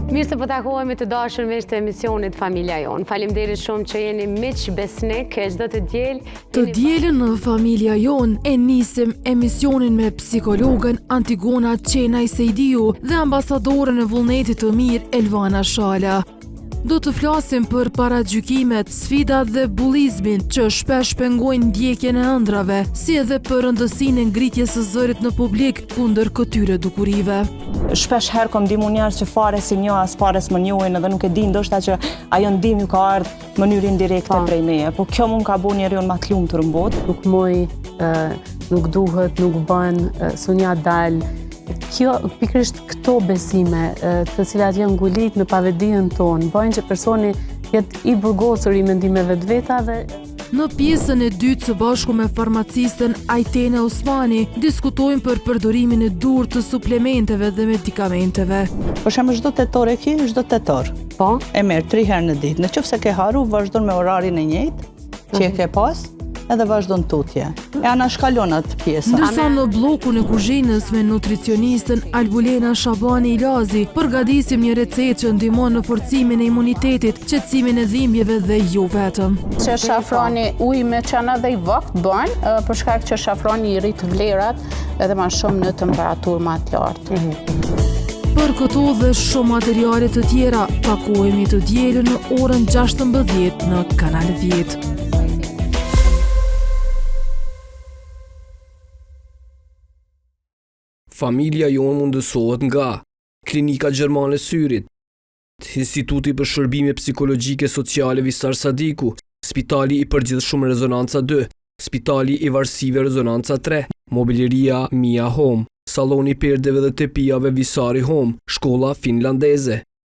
Mirë se po takohemi të dashur me të emisionit Familja Jon. Faleminderit shumë që jeni miq besnik çdo të diel. Të dielën në Familja Jon e nisim emisionin me psikologën Antigona Qenaj Sejdiu dhe ambasadorën e vullnetit të mirë Elvana Shala. Do të flasim për paragjykimet, sfidat dhe bullizmin që shpesh pengojnë ndjekjen e ëndrave, si edhe për rëndësinë e ngritjes së zërit në publik kundër këtyre dukurive. Shpesh herë kom ndihmu njerëz që fare si njoh, as fare s'më njohin edhe nuk e di ndoshta që ajo ndihmë ju ka ardhur në mënyrë indirekte prej meje. Po kjo mund ka bënë njeriu më të lumtur në botë. Nuk moj, nuk duhet, nuk bën, sunja dal. Kjo, pikërisht këto besime, të cilat janë ngulit në pavedinë tonë, bëjnë që personi jetë i burgosur i mendimeve të veta dhe Në pjesën e dytë së bashku me farmacistën Ajtene Osmani, diskutojmë për përdorimin e dur të suplementeve dhe medikamenteve. Për shembull çdo tetor e ki, çdo tetor. po, E merr 3 herë në ditë. Nëse ke haru, vazhdon me orarin e njëjtë që e ke pas, edhe vazhdon tutje. E anashkalon atë pjesë. Ndërsa në blokun e kuzhinës me nutricionistën Albulena Shabani Ilazi, përgatisim një recetë që ndihmon në forcimin e imunitetit, qetësimin e dhimbjeve dhe jo vetëm. Që shafroni ujë me qana dhe i vakt bën, për shkak që shafroni i rrit vlerat edhe më shumë në temperaturë më të lartë. Për këto dhe shumë materiale të tjera, takohemi të dielën në orën 16 në Kanal 10. Familja Jon mundësohet nga Klinika Gjermane Syrit, Instituti për Shërbime Psikologjike Sociale Visar Sadiku, Spitali i Përgjithshëm Rezonanca 2, Spitali i Varësive Rezonanca 3, Mobileria Mia Home, Saloni Perdeve dhe Tepijave Visari Home, Shkolla Finlandeze.